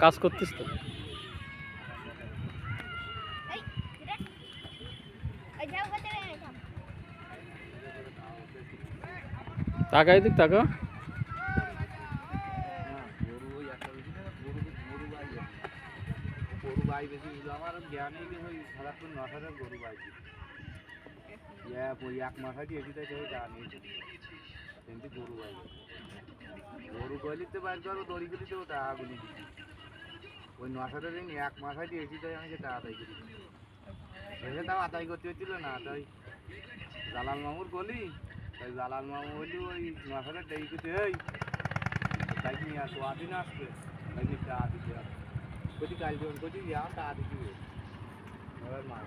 কাজ করতিস তো? টাকা এদিক টাকা গরু বাই বেশি আমার জ্ঞানে সারাক্ষণ নটার গরু বাইছি ওই এক মাথাটি এসে কিন্তু গরু বাই গরু গলিতে বাইর করবো দড়ি গুলি দেবো টাকাগুলি দিচ্ছি ওই নশাটা দিন এক মাথাটি এসে দেয় আমাকে তা আদায় করি এসে তাও আদায় করতে হচ্ছিল না তাই জালাল মামুর গলি তাই জালাল মামু হইলে ওই নশাটা ডেই করতে এই তাই নিয়ে আসো আদিন আসবে তাই টা দিতে আসবে কোথায় কাল দেবেন কোথায় যাও টা দিতে এবার মা